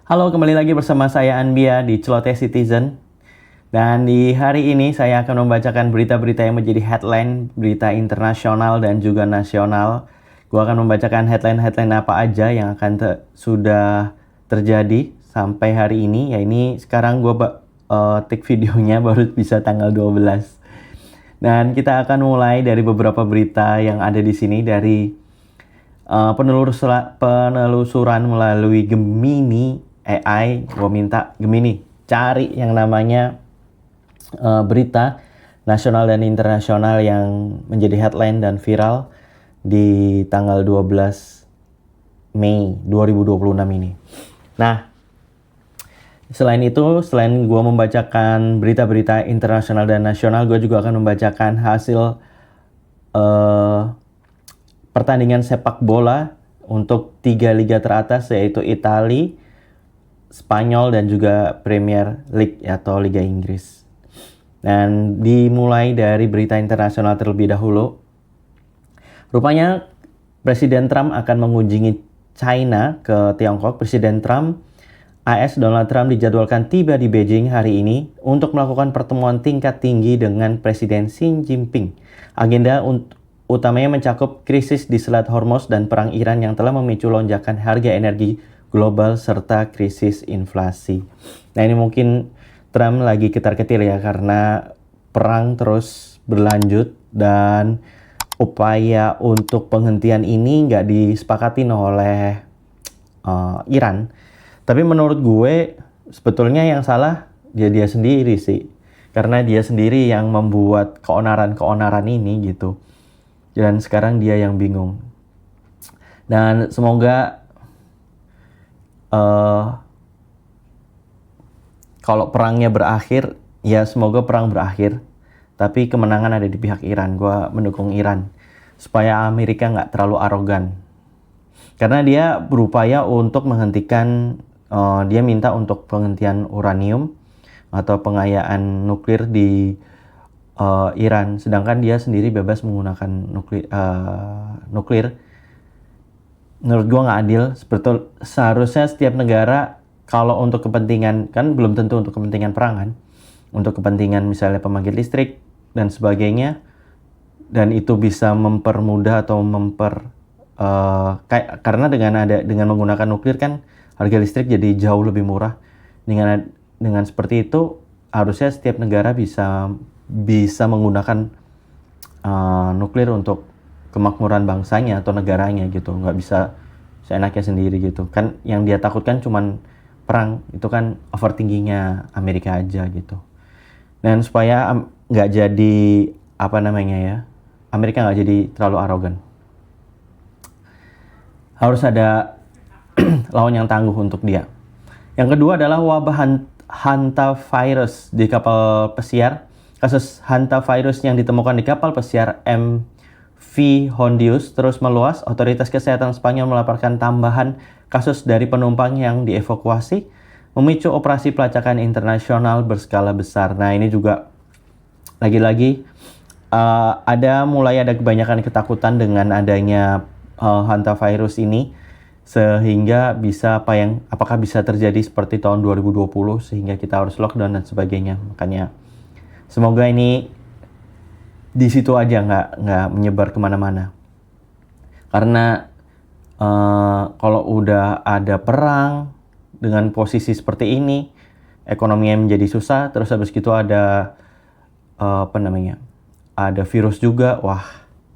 Halo, kembali lagi bersama saya Anbia di Celoteh Citizen. Dan di hari ini saya akan membacakan berita-berita yang menjadi headline, berita internasional dan juga nasional. Gue akan membacakan headline-headline apa aja yang akan sudah terjadi sampai hari ini. Ya ini sekarang gue take videonya baru bisa tanggal 12. Dan kita akan mulai dari beberapa berita yang ada di sini dari penelusuran melalui Gemini AI. Gue minta Gemini cari yang namanya berita nasional dan internasional yang menjadi headline dan viral di tanggal 12 Mei 2026 ini. Nah, selain itu, selain gue membacakan berita-berita internasional dan nasional, gue juga akan membacakan hasil pertandingan sepak bola untuk 3 liga teratas, yaitu Italia, Spanyol, dan juga Premier League atau Liga Inggris. Dan dimulai dari berita internasional terlebih dahulu. Rupanya Presiden Trump akan mengunjungi China ke Tiongkok. Presiden Trump, AS Donald Trump dijadwalkan tiba di Beijing hari ini untuk melakukan pertemuan tingkat tinggi dengan Presiden Xi Jinping. Agenda utamanya mencakup krisis di Selat Hormuz dan perang Iran yang telah memicu lonjakan harga energi global serta krisis inflasi. Nah, ini mungkin Trump lagi ketar-ketir ya karena perang terus berlanjut dan upaya untuk penghentian ini nggak disepakatin oleh Iran. Tapi menurut gue sebetulnya yang salah dia sendiri sih. Karena dia sendiri yang membuat keonaran-keonaran ini gitu. Dan sekarang dia yang bingung. Dan semoga kalau perangnya berakhir, ya semoga perang berakhir. Tapi kemenangan ada di pihak Iran. Gue mendukung Iran. Supaya Amerika nggak terlalu arogan. Karena dia berupaya untuk menghentikan, dia minta untuk penghentian uranium atau pengayaan nuklir di Iran. Sedangkan dia sendiri bebas menggunakan nuklir. Menurut gue nggak adil. Seharusnya setiap negara kalau untuk kepentingan, kan belum tentu untuk kepentingan perang kan, untuk kepentingan misalnya pembangkit listrik dan sebagainya, dan itu bisa mempermudah atau karena dengan menggunakan nuklir kan harga listrik jadi jauh lebih murah. Dengan seperti itu harusnya setiap negara bisa menggunakan nuklir untuk kemakmuran bangsanya atau negaranya gitu, nggak bisa seenaknya sendiri gitu kan. Yang dia takutkan cuman perang, itu kan overthinkingnya Amerika aja gitu. Dan supaya nggak jadi Amerika nggak jadi terlalu arogan, harus ada lawan yang tangguh untuk dia. Yang kedua adalah wabah hantavirus di kapal pesiar. Kasus hantavirus yang ditemukan di kapal pesiar MV Hondius terus meluas. Otoritas Kesehatan Spanyol melaporkan tambahan kasus dari penumpang yang dievakuasi, memicu operasi pelacakan internasional berskala besar. Nah, ini juga lagi-lagi mulai ada kebanyakan ketakutan dengan adanya hantavirus ini, sehingga apakah bisa terjadi seperti tahun 2020 sehingga kita harus lockdown dan sebagainya. Makanya semoga ini di situ aja, nggak menyebar kemana-mana. Karena kalau udah ada perang dengan posisi seperti ini, ekonominya menjadi susah, terus habis gitu ada ada virus juga. Wah,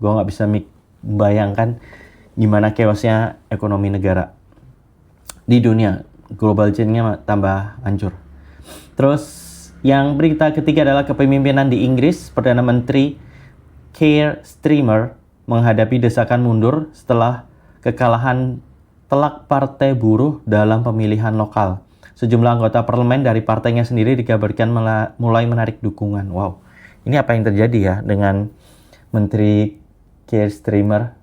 gue nggak bisa bayangkan gimana chaosnya ekonomi negara di dunia. Global chain-nya tambah hancur. Terus yang berita ketiga adalah kepemimpinan di Inggris. Perdana Menteri Keir Starmer menghadapi desakan mundur setelah kekalahan telak Partai Buruh dalam pemilihan lokal. Sejumlah anggota parlemen dari partainya sendiri dikabarkan mulai menarik dukungan. Wow, ini apa yang terjadi ya dengan Menteri Keir Starmer?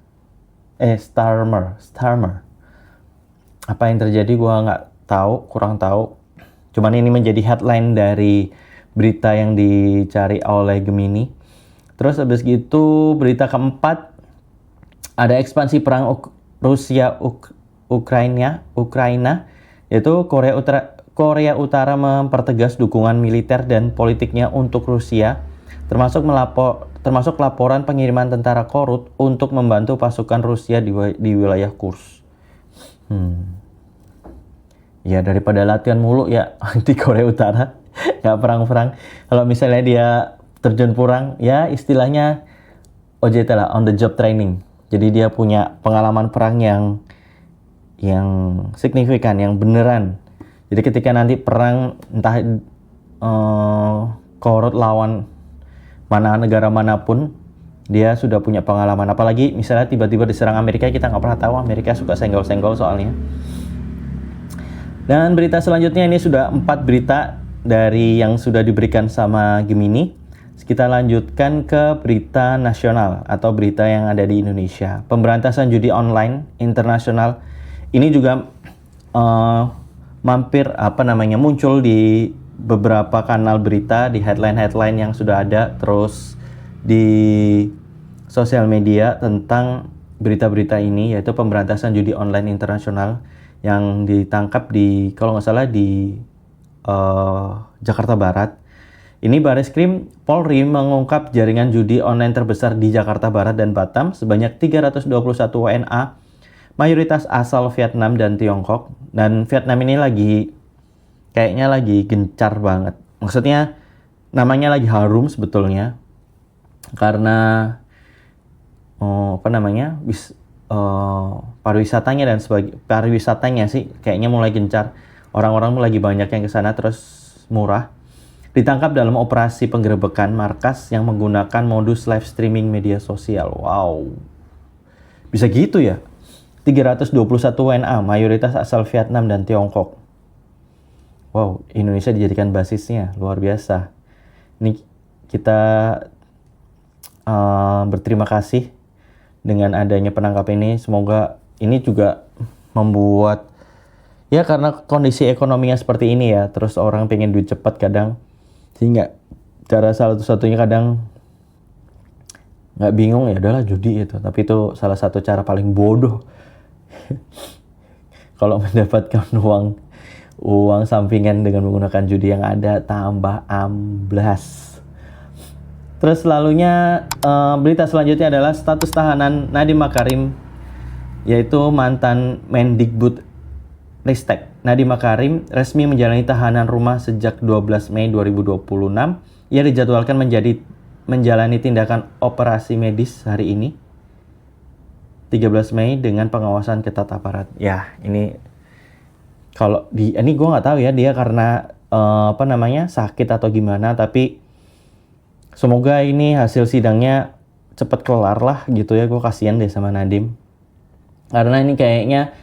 Apa yang terjadi gua nggak tahu, kurang tahu. Cuman ini menjadi headline dari berita yang dicari oleh Gemini. Terus habis gitu berita keempat, ada ekspansi perang Rusia Ukraina yaitu Korea Utara mempertegas dukungan militer dan politiknya untuk Rusia, termasuk laporan pengiriman tentara Korut untuk membantu pasukan Rusia di wilayah Kursk. Ya daripada latihan mulu ya di Korea Utara, nggak perang-perang. Kalau misalnya dia terjun perang, ya istilahnya OJT lah, on the job training. Jadi dia punya pengalaman perang yang signifikan, yang beneran. Jadi ketika nanti perang entah Korut lawan negara manapun, dia sudah punya pengalaman. Apalagi misalnya tiba-tiba diserang Amerika, kita nggak pernah tahu, Amerika suka senggol-senggol soalnya. Dan berita selanjutnya, ini sudah 4 berita dari yang sudah diberikan sama Gemini. Kita lanjutkan ke berita nasional atau berita yang ada di Indonesia. Pemberantasan judi online internasional ini juga muncul di beberapa kanal berita, di headline-headline yang sudah ada, terus di sosial media tentang berita-berita ini, yaitu pemberantasan judi online internasional yang ditangkap di, kalau nggak salah, di Jakarta Barat. Ini Bareskrim Polri mengungkap jaringan judi online terbesar di Jakarta Barat dan Batam sebanyak 321 WNA, mayoritas asal Vietnam dan Tiongkok. Dan Vietnam ini kayaknya lagi gencar banget. Maksudnya namanya lagi harum sebetulnya, karena pariwisatanya sih kayaknya mulai gencar. Orang-orang lagi banyak yang kesana, terus murah. Ditangkap dalam operasi penggerebekan markas yang menggunakan modus live streaming media sosial. Wow, bisa gitu ya? 321 WNA, mayoritas asal Vietnam dan Tiongkok. Wow, Indonesia dijadikan basisnya, luar biasa. Ini kita berterima kasih dengan adanya penangkap ini. Semoga ini juga membuat, ya karena kondisi ekonominya seperti ini ya, terus orang pengen duit cepat kadang, sehingga cara satu-satunya kadang nggak bingung, ya udahlah judi itu. Tapi itu salah satu cara paling bodoh kalau mendapatkan uang sampingan dengan menggunakan judi yang ada, tambah amblas. Terus berita selanjutnya adalah status tahanan Nadiem Makarim, yaitu mantan Mendikbud Ristek. Nadiem Makarim resmi menjalani tahanan rumah sejak 12 Mei 2026. Ia dijadwalkan menjalani tindakan operasi medis hari ini, 13 Mei, dengan pengawasan ketat aparat. Ya, ini gue nggak tahu ya dia karena sakit atau gimana, tapi semoga ini hasil sidangnya cepet kelar lah gitu ya. Gue kasihan deh sama Nadiem, karena ini kayaknya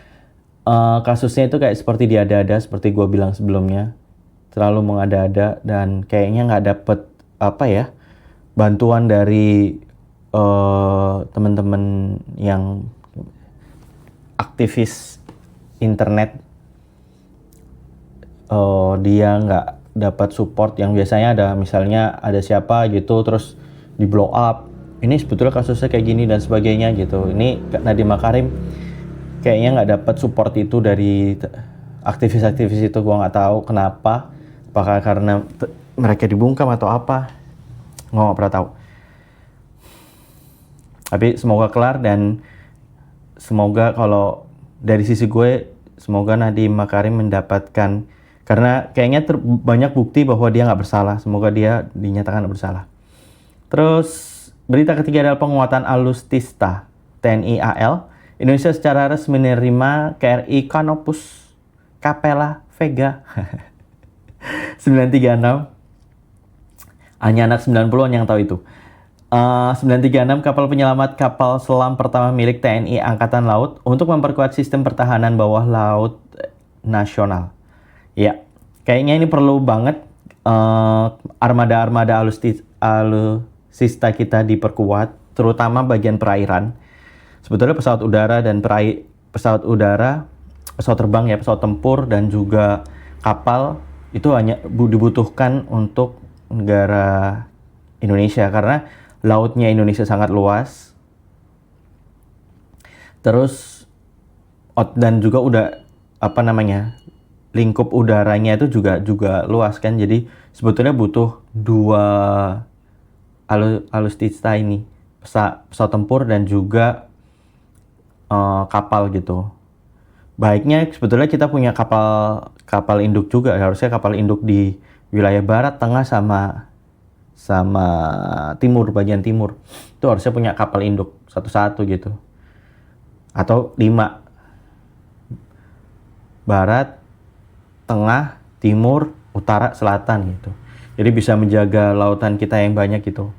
kasusnya itu kayak seperti diada-ada, seperti gue bilang sebelumnya, terlalu mengada-ada, dan kayaknya nggak dapet bantuan dari teman-teman yang aktivis internet. Dia nggak dapat support yang biasanya ada, misalnya ada siapa gitu terus di blow up, ini sebetulnya kasusnya kayak gini dan sebagainya gitu. Ini Nadiem Makarim kayaknya nggak dapat support itu dari aktivis-aktivis itu. Gua nggak tahu kenapa, apakah karena mereka dibungkam atau apa, gua nggak pernah tahu. Tapi semoga kelar, dan semoga kalau dari sisi gue, semoga Nadiem Makarim mendapatkan, karena kayaknya banyak bukti bahwa dia nggak bersalah. Semoga dia dinyatakan bersalah. Terus berita ketiga adalah penguatan alutsista TNI AL. Indonesia secara resmi menerima KRI Canopus Capella Vega 936. Hanya anak 90-an yang tahu itu. 936 kapal penyelamat kapal selam pertama milik TNI Angkatan Laut untuk memperkuat sistem pertahanan bawah laut nasional. Ya, kayaknya ini perlu banget armada-armada alutsista kita diperkuat, terutama bagian perairan. Sebetulnya pesawat udara, pesawat terbang ya, pesawat tempur dan juga kapal itu hanya dibutuhkan untuk negara Indonesia karena lautnya Indonesia sangat luas. Terus dan juga udah lingkup udaranya itu juga luas kan. Jadi sebetulnya butuh dua alutsista ini, pesawat tempur dan juga kapal gitu. Baiknya sebetulnya kita punya kapal induk juga, harusnya kapal induk di wilayah barat, tengah sama timur, bagian timur. Itu harusnya punya kapal induk satu-satu gitu. Atau 5. Barat, tengah, timur, utara, selatan gitu. Jadi bisa menjaga lautan kita yang banyak gitu.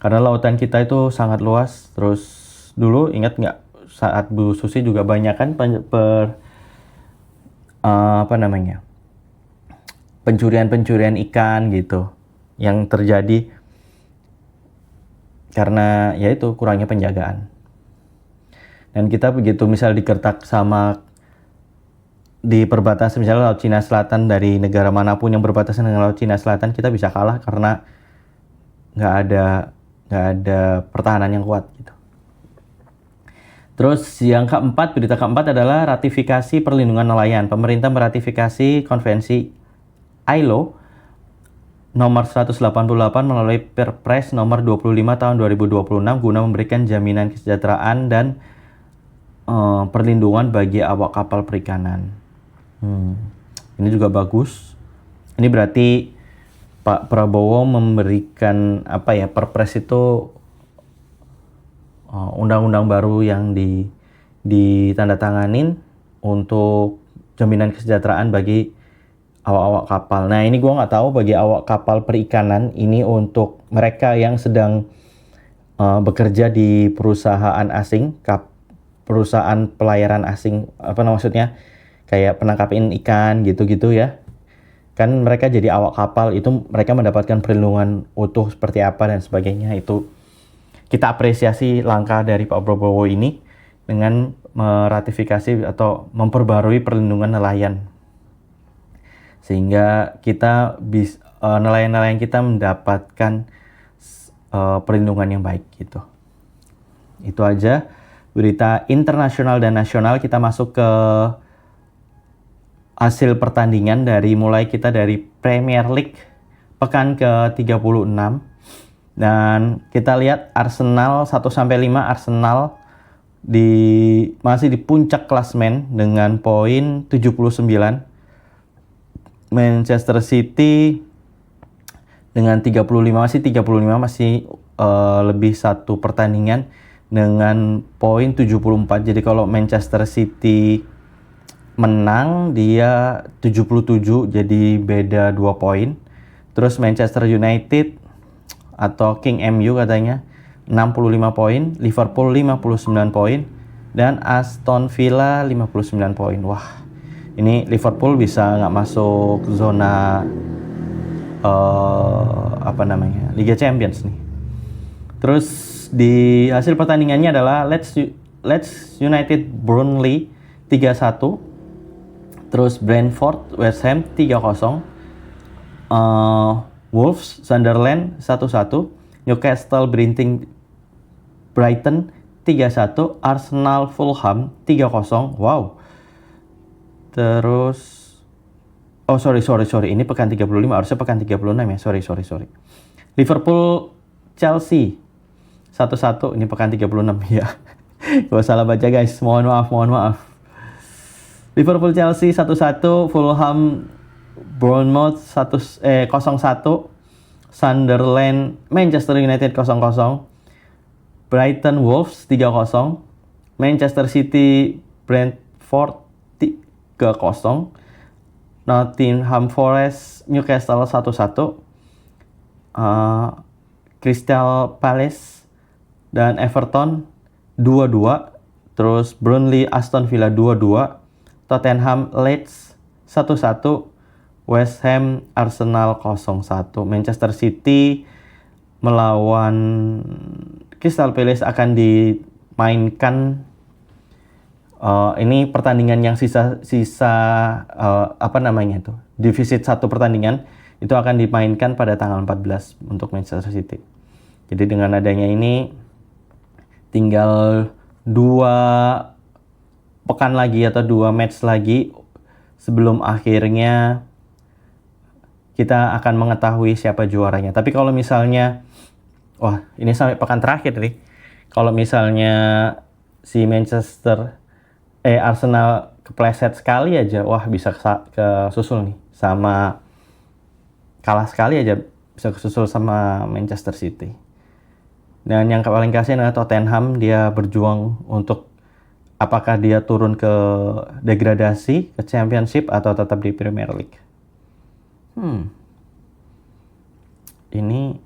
Karena lautan kita itu sangat luas. Terus dulu ingat nggak saat Bu Susi juga banyak kan pencurian ikan gitu yang terjadi karena yaitu kurangnya penjagaan. Dan kita begitu misal digertak sama di perbatasan misalnya Laut Cina Selatan, dari negara manapun yang berbatasan dengan Laut Cina Selatan, kita bisa kalah karena nggak ada pertahanan yang kuat gitu. Terus yang keempat, berita keempat adalah ratifikasi perlindungan nelayan. Pemerintah meratifikasi konvensi ILO nomor 188 melalui Perpres nomor 25 tahun 2026 guna memberikan jaminan kesejahteraan dan perlindungan bagi awak kapal perikanan. Ini juga bagus. Ini berarti Pak Prabowo memberikan Perpres itu undang-undang baru yang ditandatanganin untuk jaminan kesejahteraan bagi awak-awak kapal. Nah ini gue nggak tahu bagi awak kapal perikanan ini untuk mereka yang sedang bekerja di perusahaan asing, perusahaan pelayaran asing, maksudnya kayak penangkapan ikan gitu-gitu ya. Kan mereka jadi awak kapal, itu mereka mendapatkan perlindungan utuh seperti apa dan sebagainya. Itu kita apresiasi langkah dari Pak Prabowo ini dengan meratifikasi atau memperbarui perlindungan nelayan. Sehingga kita nelayan-nelayan kita mendapatkan perlindungan yang baik gitu. Itu aja berita internasional dan nasional. Kita masuk ke hasil pertandingan dari Premier League pekan ke-36. Dan kita lihat Arsenal 1-5, Arsenal masih di puncak klasmen dengan poin 79. Manchester City dengan 35 masih lebih satu pertandingan dengan poin 74. Jadi kalau Manchester City menang dia 77, jadi beda 2 poin. Terus Manchester United atau King MU katanya 65 poin, Liverpool 59 poin, dan Aston Villa 59 poin. Wah, ini Liverpool bisa nggak masuk zona Liga Champions nih. Terus di hasil pertandingannya adalah Leeds United Burnley 3-1, terus Brentford West Ham 3-0, Wolves Sunderland 1-1, Newcastle Brighton 3-1, Arsenal Fulham 3-0. Wow. Terus sorry, ini pekan 35, harusnya pekan 36 ya. Sorry. Liverpool Chelsea 1-1, ini pekan 36 ya. Gua salah baca guys, mohon maaf. Liverpool Chelsea 1-1, Fulham Bournemouth 0-1, Sunderland Manchester United 0-0, Brighton Wolves 3-0, Manchester City Brentford 3-0, Nottingham Forest Newcastle 1-1, Crystal Palace dan Everton 2-2, terus Burnley Aston Villa 2-2, Tottenham Leeds 1-1, West Ham Arsenal 0-1. Manchester City melawan Crystal Palace akan dimainkan. Ini pertandingan yang defisit 1 pertandingan itu akan dimainkan pada tanggal 14 untuk Manchester City. Jadi dengan adanya ini tinggal 2 pekan lagi atau 2 match lagi sebelum akhirnya kita akan mengetahui siapa juaranya. Tapi kalau misalnya, wah ini sampai pekan terakhir nih, kalau misalnya si Arsenal kepleset sekali aja, wah bisa kesusul nih, sama kalah sekali aja bisa kesusul sama Manchester City. Dan yang paling kasihan adalah Tottenham, dia berjuang untuk apakah dia turun ke degradasi, ke Championship, atau tetap di Premier League. Ini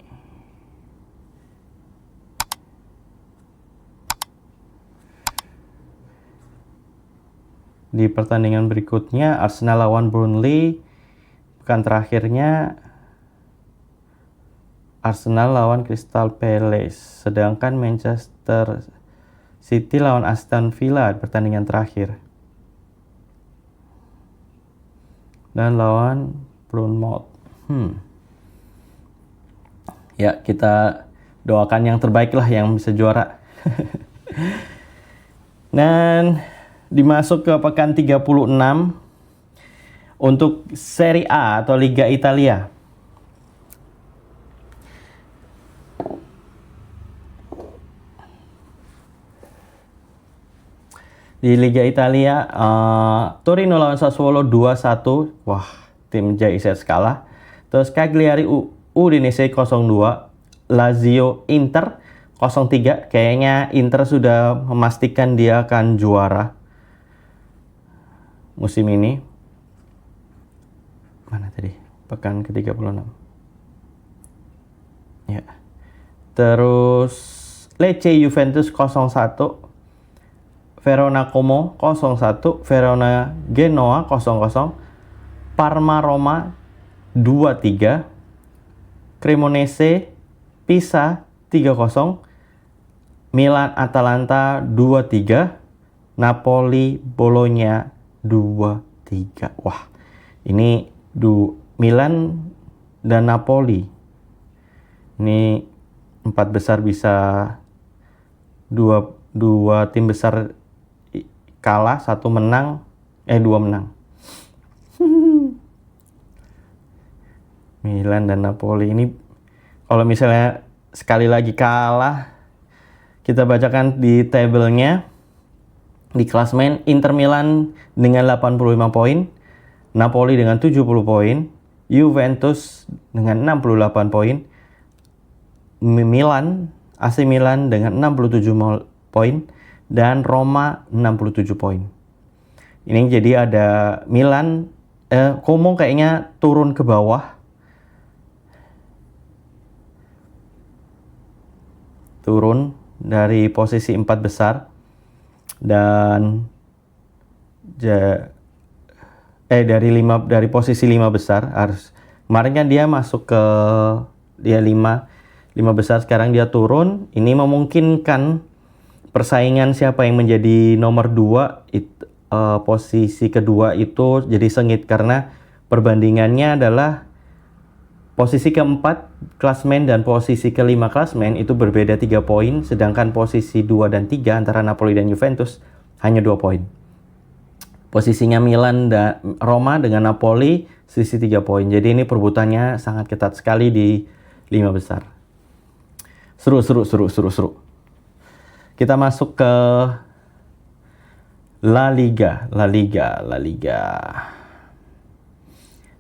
di pertandingan berikutnya Arsenal lawan Burnley, pekan terakhirnya Arsenal lawan Crystal Palace, sedangkan Manchester City lawan Aston Villa pertandingan terakhir, dan lawan Bournemouth. Ya, kita doakan yang terbaik lah, yang bisa juara. Dan dimasuk ke pekan 36 untuk Serie A atau Liga Italia. Di Liga Italia, Torino lawan Sassuolo 2-1. Wah, tim JIZ kalah. Terus Cagliari Udinese 0-2. Lazio Inter 0-3. Kayaknya Inter sudah memastikan dia akan juara musim ini. Mana tadi? Pekan ke-36. Ya. Terus Lecce Juventus 0-1. Verona Como 0-1, Verona Genoa 0-0, Parma Roma 2-3, Cremonese Pisa 3-0, Milan Atalanta 2-3, Napoli Bologna 2-3. Wah, ini Milan dan Napoli. Ini 4 besar bisa dua tim besar kalah, 2 menang. Milan dan Napoli ini kalau misalnya sekali lagi kalah, kita bacakan di tabelnya. Di klasmen, Inter Milan dengan 85 poin, Napoli dengan 70 poin, Juventus dengan 68 poin, AC Milan dengan 67 poin, dan Roma 67 poin. Ini jadi ada Milan, Como kayaknya turun ke bawah. Turun dari posisi 4 besar. Dan dari posisi 5 besar harus. Kemarin kan dia masuk ke 5 besar, sekarang dia turun. Ini memungkinkan persaingan siapa yang menjadi nomor 2, posisi kedua itu jadi sengit karena perbandingannya adalah posisi keempat klasmen dan posisi kelima klasmen itu berbeda 3 poin, sedangkan posisi 2 dan 3 antara Napoli dan Juventus hanya 2 poin. Posisinya Milan dan Roma dengan Napoli selisih 3 poin. Jadi ini perebutannya sangat ketat sekali di 5 besar. Seru. Kita masuk ke La Liga.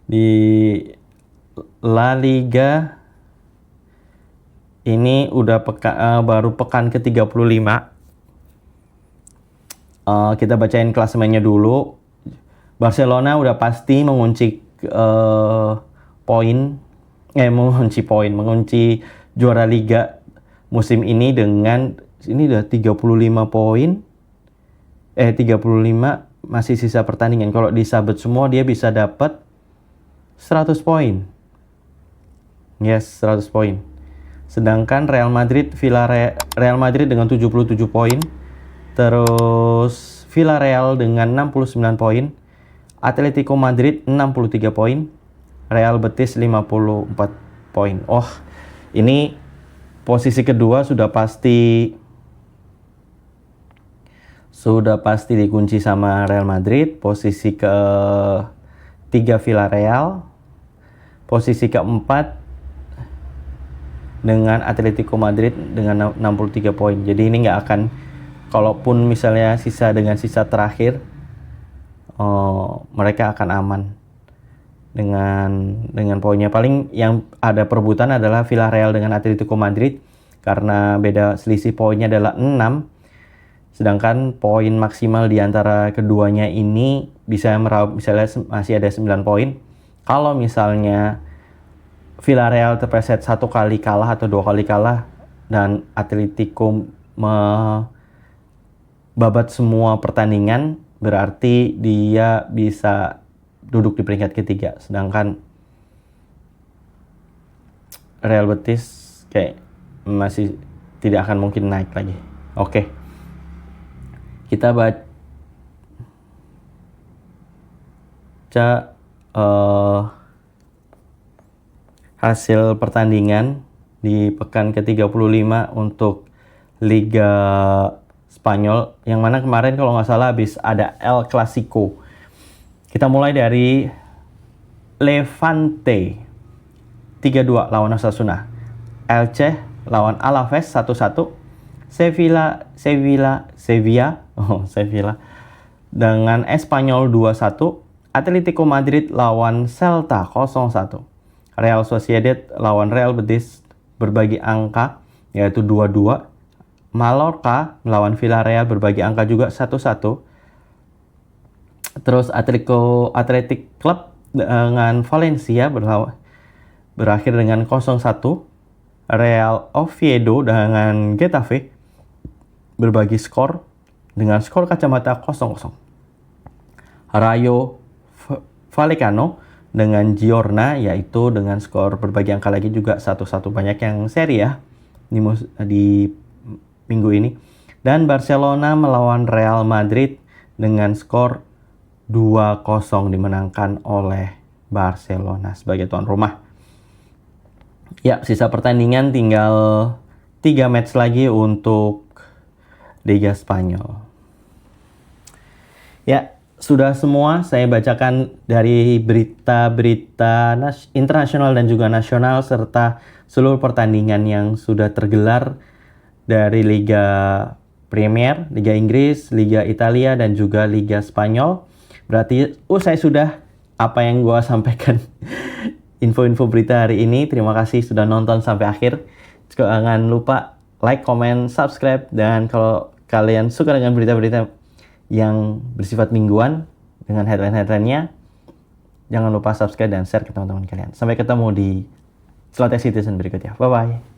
Di La Liga ini udah baru pekan ke-35. Kita bacain klasemennya dulu. Barcelona udah pasti mengunci juara Liga musim ini dengan ini udah 35 poin. 35 masih sisa pertandingan. Kalau disabet semua dia bisa dapat 100 poin. Yes, 100 poin. Sedangkan Real Madrid dengan 77 poin. Terus Villarreal dengan 69 poin. Atletico Madrid 63 poin. Real Betis 54 poin. Oh, ini posisi kedua sudah pasti sudah pasti dikunci sama Real Madrid. Posisi ke-3 Villarreal. Posisi ke-4 dengan Atletico Madrid dengan 63 poin. Jadi ini nggak akan, kalaupun misalnya dengan sisa terakhir, mereka akan aman dengan poinnya. Paling yang ada perebutan adalah Villarreal dengan Atletico Madrid karena beda selisih poinnya adalah 6. Sedangkan poin maksimal di antara keduanya ini bisa meraup, misalnya masih ada 9 poin. Kalau misalnya Villarreal terpleset 1 kali kalah atau 2 kali kalah dan Atletico babat semua pertandingan, berarti dia bisa duduk di peringkat ketiga. Sedangkan Real Betis kayak masih tidak akan mungkin naik lagi. Oke. Kita baca hasil pertandingan di pekan ke-35 untuk Liga Spanyol, yang mana kemarin kalau nggak salah habis ada El Clasico. Kita mulai dari Levante 3-2 lawan Osasuna, Elche lawan Alaves 1-1, Sevilla dengan Espanyol 2-1, Atletico Madrid lawan Celta 0-1, Real Sociedad lawan Real Betis berbagi angka yaitu 2-2, Mallorca melawan Villarreal berbagi angka juga 1-1. Terus Athletic Club dengan Valencia berakhir dengan 0-1. Real Oviedo dengan Getafe berbagi skor dengan skor kacamata 0-0. Rayo Vallecano dengan Girona yaitu dengan skor berbagi angka lagi juga 1-1. Banyak yang seri ya di minggu ini. Dan Barcelona melawan Real Madrid dengan skor 2-0 dimenangkan oleh Barcelona sebagai tuan rumah. Ya, sisa pertandingan tinggal 3 match lagi untuk Liga Spanyol. Ya, sudah semua saya bacakan dari berita-berita internasional dan juga nasional serta seluruh pertandingan yang sudah tergelar dari Liga Premier, Liga Inggris, Liga Italia dan juga Liga Spanyol. Berarti usai sudah apa yang gua sampaikan info-info berita hari ini. Terima kasih sudah nonton sampai akhir. Jangan lupa like, comment, subscribe, dan kalau kalian suka dengan berita-berita yang bersifat mingguan dengan headline-headline-nya, jangan lupa subscribe dan share ke teman-teman kalian. Sampai ketemu di Celoteh Citizen berikutnya. Bye-bye.